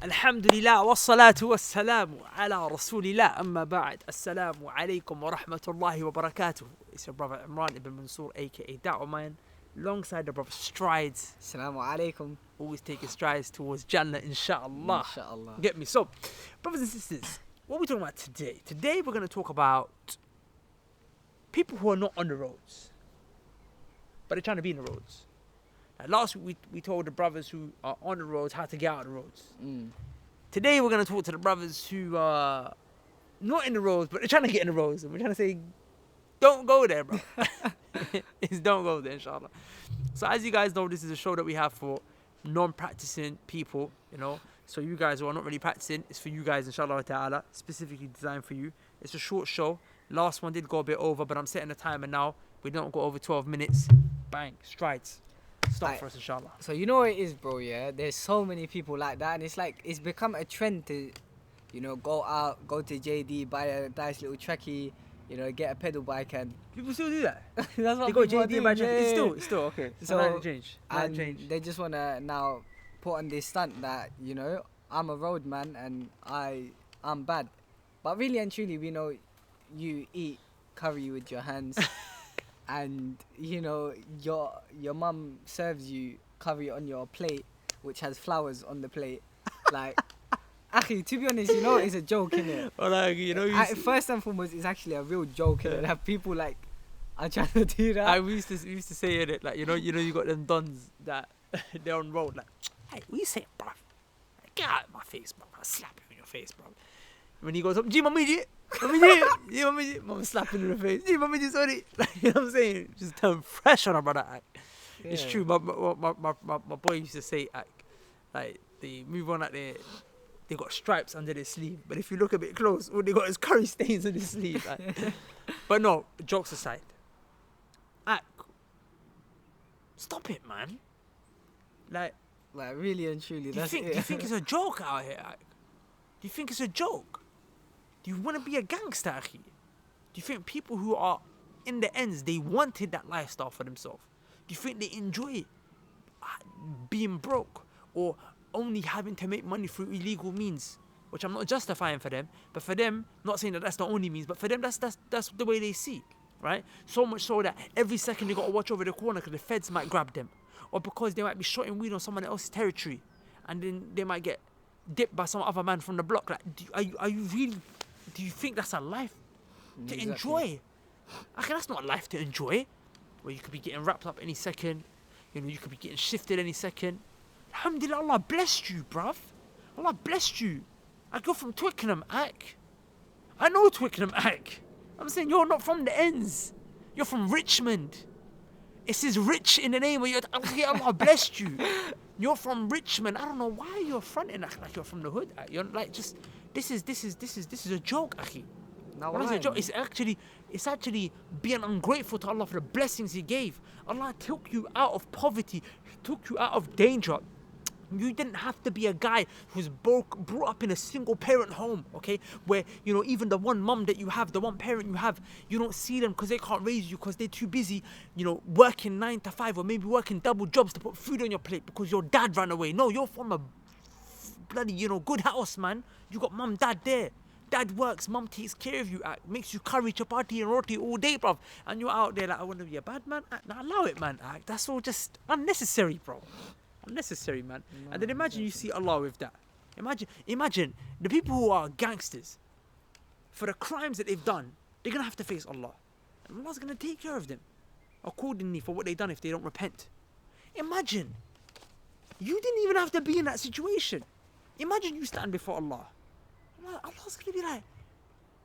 Alhamdulillah wassalatu wassalamu ala rasulillah amma ba'd. Assalamu alaikum wa rahmatullahi wa barakatuh. It's your brother Imran ibn Mansour aka Da'wa Man, alongside the brother Strides. Assalamu alaikum. Always taking strides towards Jannah, inshallah. Inshallah. Get me? So, brothers and sisters, what are we talking about today? Today we're going to talk about people who are not on the roads, but they're trying to be in the roads. Last week we told the brothers who are on the roads how to get out of the roads. Today we're going to talk to the brothers who are not in the roads, but they're trying to get in the roads. And we're trying to say, don't go there, bro. It's don't go there, inshallah. So as you guys know, this is a show that we have for non-practicing people, you know. So you guys who are not really practicing, it's for you guys, inshallah ta'ala, specifically designed for you. It's a short show. Last one did go a bit over, but I'm setting the timer now. We don't go over 12 minutes. Bang, strides. Stop for us, inshallah. So you know what it is, bro, yeah? There's so many people like that, and it's like, it's become a trend to, you know, go out, go to JD, buy a nice little trekkie, you know, get a pedal bike, and... People still do that? That's what they go people JD, do, buy yeah. It's still okay. So, I like the change. And they just want to now put on this stunt that, you know, I'm a road man and I'm bad. But really and truly, we know you eat curry with your hands. And you know your mum serves you curry on your plate, which has flowers on the plate. Like, akhi, to be honest, you know it's a joke, innit? Or like, you know, first and foremost, it's actually a real joke, innit? That people like are trying to do that. We used to say it, like, you know you got them dons that they're on road, like, hey, what you saying, bro? Like, get out of my face, bro. I'll slap you in your face, bro. When he goes up, mom slapping in the face. Sorry. Like, you know what I'm saying? Just turn fresh on her brother act. Yeah. It's true. My boy used to say act. Like, they move on, like they got stripes under their sleeve. But if you look a bit close, all they got is curry stains on their sleeve. Like. But no, jokes aside. Act. Stop it, man. Like really and truly, do you think it's a joke out here, act? Do you think it's a joke? Do you want to be a gangster, akhi? Do you think people who are in the ends, they wanted that lifestyle for themselves? Do you think they enjoy being broke or only having to make money through illegal means? Which I'm not justifying for them, but for them, not saying that that's the only means, but for them, that's the way they see, right? So much so that every second they got to watch over the corner because the feds might grab them, or because they might be shotting weed on someone else's territory, and then they might get dipped by some other man from the block. Like, are you really? Do you think that's a life to enjoy? Okay, that's not a life to enjoy. Where you could be getting wrapped up any second. You know, you could be getting shifted any second. Alhamdulillah, Allah blessed you, bruv. Allah blessed you. I go from Twickenham, Ak. I know Twickenham, Ak. I'm saying you're not from the ends. You're from Richmond. It says rich in the name of your... Allah blessed you. You're from Richmond. I don't know why you're fronting like you're from the hood. You're like just... This is a joke, akhi. What is a joke? It's actually being ungrateful to Allah for the blessings He gave. Allah took you out of poverty, took you out of danger. You didn't have to be a guy who's brought up in a single parent home, okay? Where, you know, even the one mum that you have, the one parent you have, you don't see them because they can't raise you because they're too busy, you know, working 9 to 5 or maybe working double jobs to put food on your plate because your dad ran away. No, you're from a bloody, you know, good house, man. You got mum, dad there. Dad works, mum takes care of you, makes you curry, chapati and roti all day, bruv. And you're out there like, I want to be a bad man. Now allow it, man. That's all just unnecessary, bro. Unnecessary, man. No, and then imagine you see Allah with that. Imagine the people who are gangsters, for the crimes that they've done, they're going to have to face Allah. And Allah's going to take care of them accordingly for what they've done if they don't repent. Imagine. You didn't even have to be in that situation. Imagine you stand before Allah. Allah's going to be like,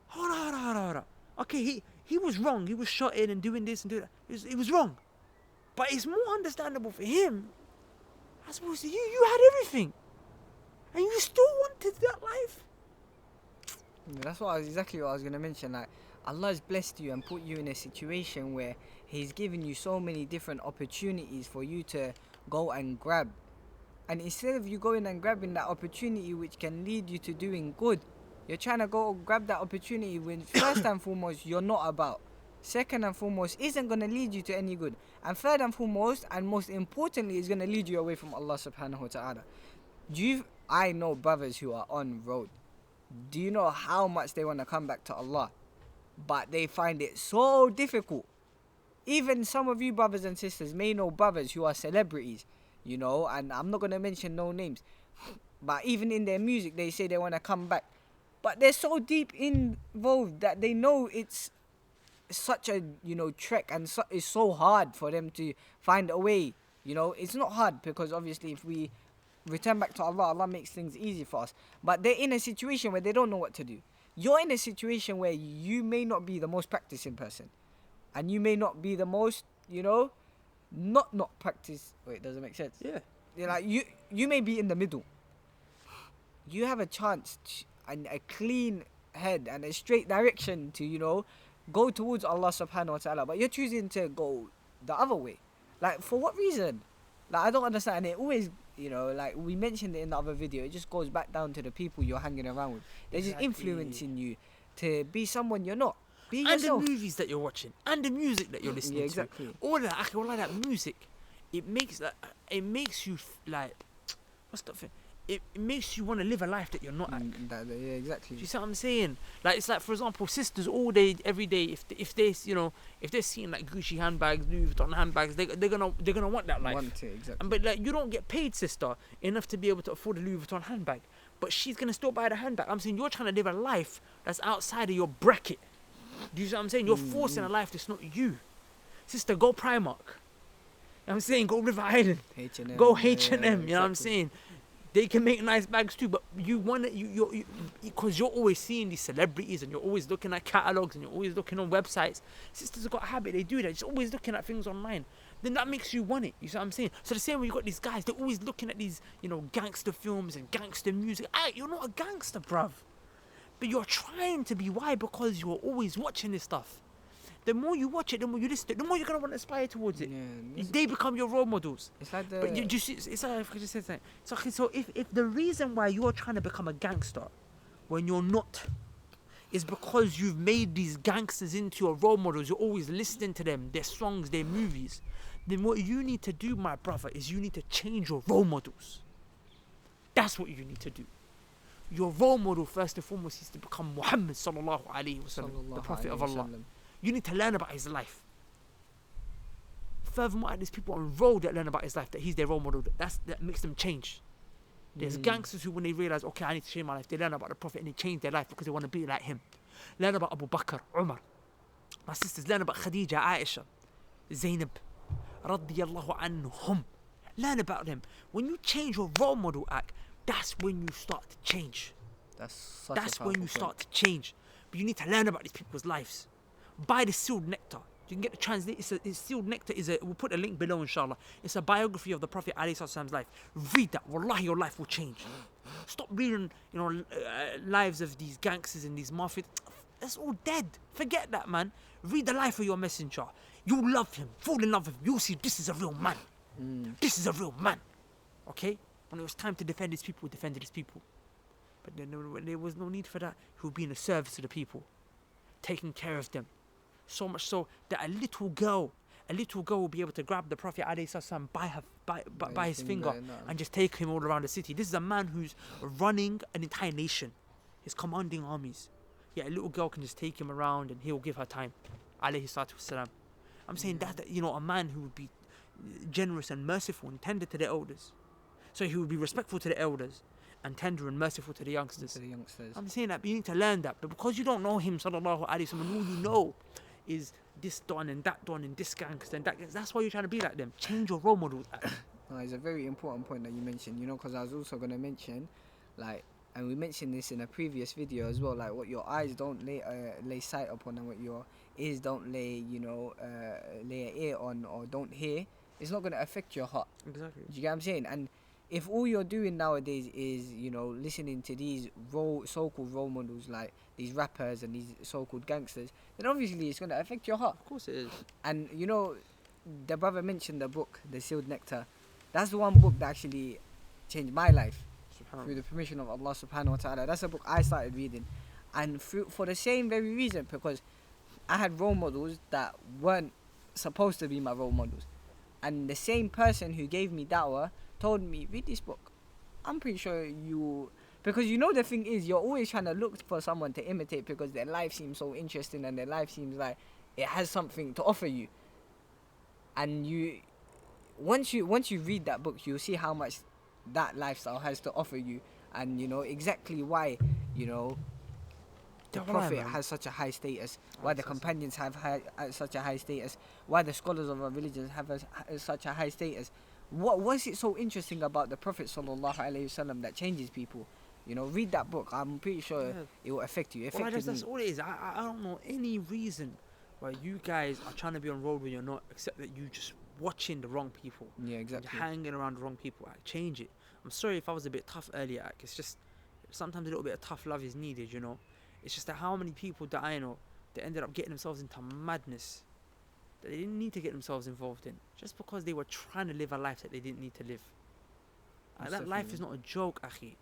hold on. Okay, he was wrong. He was shot in and doing this and doing that. It was wrong. But it's more understandable for him as opposed to you. You had everything. And you still wanted that life. That's exactly what I was going to mention. Like, Allah has blessed you and put you in a situation where He's given you so many different opportunities for you to go and grab. And instead of you going and grabbing that opportunity which can lead you to doing good, you're trying to go grab that opportunity when first and foremost you're not about. Second and foremost isn't going to lead you to any good. And third and foremost and most importantly is going to lead you away from Allah subhanahu wa ta'ala. I know brothers who are on road. Do you know how much they want to come back to Allah? But they find it so difficult. Even some of you brothers and sisters may know brothers who are celebrities, you know, and I'm not going to mention no names. But even in their music, they say they want to come back. But they're so deep involved that they know it's such a, you know, trek, and it's so hard for them to find a way. You know, it's not hard because obviously if we return back to Allah, Allah makes things easy for us. But they're in a situation where they don't know what to do. You're in a situation where you may not be the most practicing person. And you may not be the most, you know, not practice. Wait, does it make sense? Yeah. You're like, you may be in the middle. You have a chance and a clean head and a straight direction to, you know, go towards Allah subhanahu wa ta'ala. But you're choosing to go the other way. Like, for what reason? Like, I don't understand. And it always, you know, like we mentioned it in the other video, it just goes back down to the people you're hanging around with. They're just influencing you to be someone you're not. Be yourself. And the movies that you're watching, and the music that you're listening to. All of that, all of that music, it makes you like, what's the thing? It makes you want to live a life that you're not at. Yeah, exactly. Do you see what I'm saying? Like, it's like, for example, sisters all day, every day. If they you know, if they're seeing like Gucci handbags, Louis Vuitton handbags, they're gonna want that life. Want it, exactly. But like, you don't get paid, sister, enough to be able to afford a Louis Vuitton handbag. But she's gonna still buy the handbag. I'm saying you're trying to live a life that's outside of your bracket. Do you see what I'm saying? You're forcing a life that's not you. Sister, go Primark. You know what I'm saying? Go River Island. H&M. Go H&M. Yeah, you know what I'm saying? They can make nice bags too, but you want to, because you're always seeing these celebrities and you're always looking at catalogs and you're always looking on websites. Sisters have got a habit, they do that, just always looking at things online. Then that makes you want it, you see what I'm saying? So the same way you got these guys, they're always looking at these, you know, gangster films and gangster music. You're not a gangster, bruv. But you're trying to be. Why? Because you're always watching this stuff. The more you watch it, the more you listen to it, the more you're going to want to aspire towards it. Yeah, they become your role models. It's like But you see, it's like, if I could just say something. So, okay, so if the reason why you're trying to become a gangster when you're not is because you've made these gangsters into your role models, you're always listening to them, their songs, their movies, then what you need to do, my brother, is you need to change your role models. That's what you need to do. Your role model, first and foremost, is to become Muhammad sallallahu alaihi wasallam, the Prophet of Allah. You need to learn about his life. Furthermore, there's people on road that learn about his life, that he's their role model. That makes them change. There's gangsters who, when they realize, okay, I need to change my life, they learn about the Prophet and they change their life because they want to be like him. Learn about Abu Bakr, Umar. My sisters, learn about Khadija, Aisha, Zainab, radiyallahu anhum. Learn about them. When you change your role model act, that's when you start to change. That's when you start to change. But you need to learn about these people's lives. Buy the sealed nectar. You can get the translate. It's sealed nectar we'll put a link below, inshallah. It's a biography of the Prophet ﷺ's life. Read that. Wallahi, your life will change. Stop reading, lives of these gangsters and these mafias. That's all dead. Forget that, man. Read the life of your messenger. You'll love him. Fall in love with him. You'll see this is a real man. This is a real man. Okay? When it was time to defend his people, he defended his people. But then when there was no need for that, he would be in the service to the people, taking care of them. So much so that a little girl will be able to grab the Prophet ﷺ by his finger and just take him all around the city. This is a man who's running an entire nation. He's commanding armies. Yeah, a little girl can just take him around and he'll give her time. Alayhi salatu wassalam. I'm saying that, a man who would be generous and merciful and tender to the elders. So he would be respectful to the elders and tender and merciful to the youngsters. I'm saying that, but you need to learn that. But because you don't know him, sallallahu alaihi wasallam, all you know is this don and that don and this gangster and that. That's why you're trying to be like them. Change your role models. It's a very important point that you mentioned, because I was also going to mention, and we mentioned this in a previous video as well, like what your eyes don't lay sight upon and what your ears don't lay an ear on or don't hear, it's not going to affect your heart. Exactly. Do you get what I'm saying? And if all you're doing nowadays is, listening to these so-called role models, like these rappers and these so-called gangsters, then obviously it's going to affect your heart. Of course it is. And, the brother mentioned the book, The Sealed Nectar. That's the one book that actually changed my life through the permission of Allah subhanahu wa ta'ala. That's a book I started reading. And for the same very reason, because I had role models that weren't supposed to be my role models. And the same person who gave me da'wah told me, read this book. I'm pretty sure you, because the thing is, you're always trying to look for someone to imitate because their life seems so interesting and their life seems like it has something to offer you. And once you read that book, you'll see how much that lifestyle has to offer you, and exactly why the Yeah, wallahi, Prophet man. has such a high status, why the companions have such a high status, why the scholars of our religion have such a high status. What was it so interesting about the Prophet sallallahu alaihi wasallam that changes people? Read that book. I'm pretty sure Yeah. it will affect you. It Well, affected that's me. all it is. I don't know any reason why you guys are trying to be on road when you're not, except that you just watching the wrong people. Yeah, And exactly. hanging around the wrong people. Change it. I'm sorry if I was a bit tough earlier. It's just sometimes a little bit of tough love is needed. It's just that how many people that I know they ended up getting themselves into madness that they didn't need to get themselves involved in, just because they were trying to live a life that they didn't need to live. Most That life definitely. is not a joke, akhi.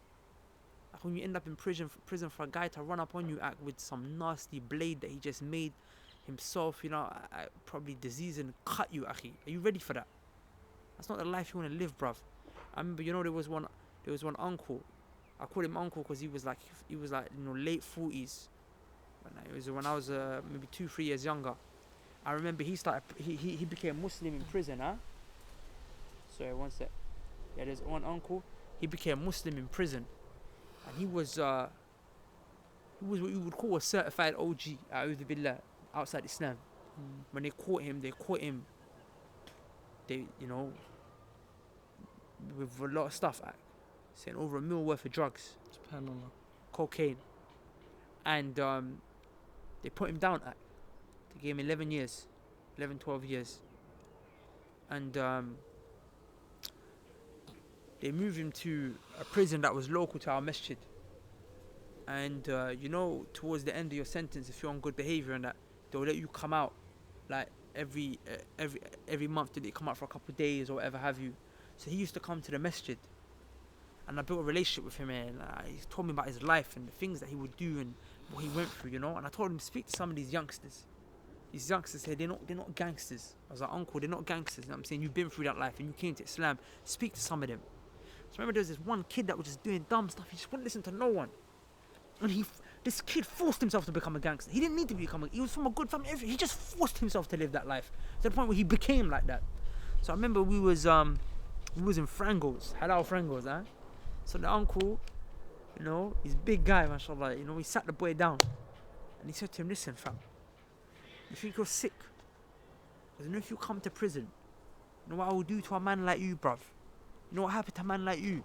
Like when you end up in prison for a guy to run up on you with some nasty blade that he just made himself, probably disease, and cut you, akhi. Are you ready for that? That's not the life you want to live, bruv. I remember, there was one uncle. I called him uncle because he was like late 40s. It was when I was maybe 2-3 years younger. I remember he became Muslim in prison, huh? Sorry, one sec. Yeah, there's one uncle. He became Muslim in prison, and he was what you would call a certified OG, a'udhu billah, outside Islam. When they caught him, they with a lot of stuff, saying over $1 million worth of drugs, SubhanAllah. cocaine, and they put him down. They gave him 11 years, 12 years, and they moved him to a prison that was local to our masjid. And towards the end of your sentence, if you're on good behavior and that, they'll let you come out, like every month. Did they come out for a couple of days or whatever have you? So he used to come to the masjid, and I built a relationship with him, and he told me about his life and the things that he would do and what he went through, And I told him to speak to some of these youngsters. These youngsters here, they're not gangsters. I was like, uncle, they're not gangsters. I'm saying, you've been through that life and you came to Islam. Speak to some of them. So I remember there was this one kid that was just doing dumb stuff. He just wouldn't listen to no one. And this kid forced himself to become a gangster. He didn't need to become he was from a good family. He just forced himself to live that life to the point where he became like that. So I remember we was in Frangos, halal Frangos, huh? So the uncle, he's a big guy, mashallah. We sat the boy down, and he said to him, "Listen, fam, you think you're sick? Because if you come to prison, you know what I will do to a man like you, bruv? You know what happened to a man like you?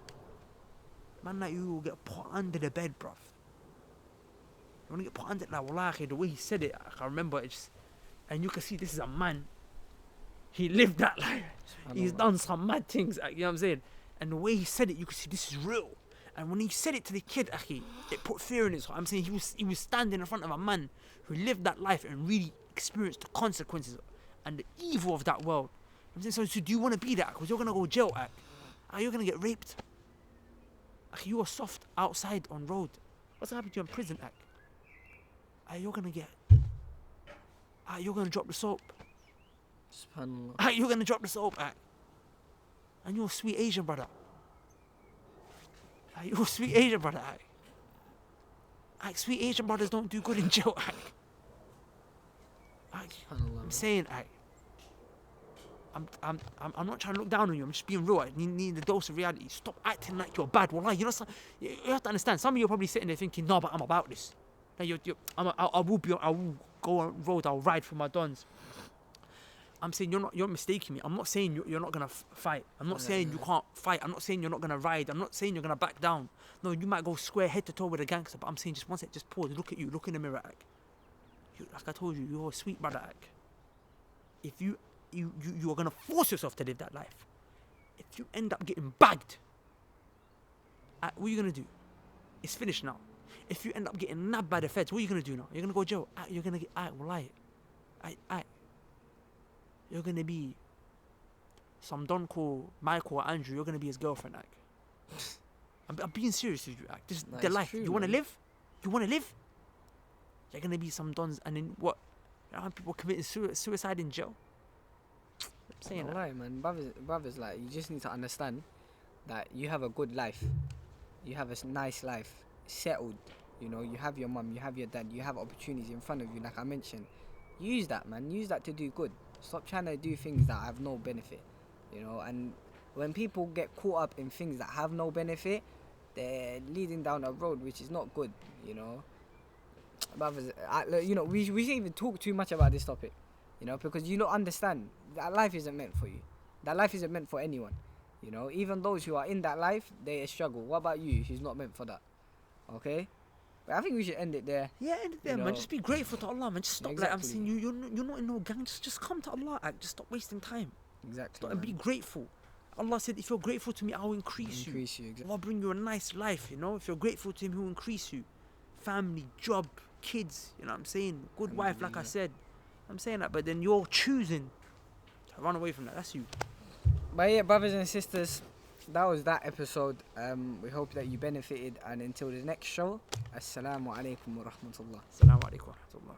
A man like you will get put under the bed, bruv. You want to get put under, like, wallahi, the way he said it, I remember it just, and you can see this is a man. He lived that life. He's done some mad things, you know what I'm saying? And the way he said it, you can see this is real. And when he said it to the kid, akhi, it put fear in his heart. I'm saying he was standing in front of a man who lived that life and really experienced the consequences and the evil of that world. I'm saying, so do you want to be that? Because you're going to go jail, you're going to get raped. You are soft outside on road. What's going to happen to you in prison, you're going to get... you're going to drop the soap. SubhanAllah. You're going to drop the soap, and you're a sweet Asian brother. You're a sweet Asian brother, sweet Asian brothers don't do good in jail, I'm saying, I'm not trying to look down on you. I'm just being real. You need a dose of reality. Stop acting like you're bad. Wallah, you have to understand. Some of you are probably sitting there thinking, no, but I'm about this. Now I will go on road. I'll ride for my dons. I'm saying you're mistaking me. I'm not saying you're not gonna fight. I'm not saying you can't fight. I'm not saying you're not gonna ride. I'm not saying you're gonna back down. No, you might go square head to toe with a gangster. But I'm saying just one sec, just pause. Look at you. Look in the mirror, like I told you, you're a sweet brother, If you are gonna force yourself to live that life, if you end up getting bagged, what are you gonna do? It's finished now. If you end up getting nabbed by the feds, what are you gonna do now? You're gonna go to jail. You're gonna get wallahi. You're gonna be some don called Michael or Andrew. You're gonna be his girlfriend, I'm being serious with you, This is the life. True, you wanna live? You wanna live? You're gonna be some dons, and then what? People committing suicide in jail. I'm saying Alright, man, brothers, like, you just need to understand that you have a good life, you have a nice life, settled. You know, you have your mum, you have your dad, you have opportunities in front of you. Like I mentioned, use that, man. Use that to do good. Stop trying to do things that have no benefit. You know, and when people get caught up in things that have no benefit, they're leading down a road which is not good. You know, brothers, you know, we shouldn't even talk too much about this topic. You know, because you don't understand that life isn't meant for you. That life isn't meant for anyone. You know, even those who are in that life, they struggle. What about you, who's not meant for that? Okay, but I think we should end it there. Yeah, end it there, man. Just be grateful to Allah, man. Just stop. Like I'm Exactly. saying, you're not in no gang. Just come to Allah. Like, just stop wasting time. Exactly. And be grateful. Allah said, if you're grateful to me, I will increase you. Increase you. Exactly. Allah bring you a nice life, you know. If you're grateful to Him, He will increase you. Family, job, kids, you know what I'm saying? Good wife, like I said. I'm saying that, but then you're choosing to run away from that. That's you. But yeah, brothers and sisters, that was that episode. We hope that you benefited, and until the next show, Assalamu alaikum wa rahmatullah. Assalamu alaikum wa rahmatullah.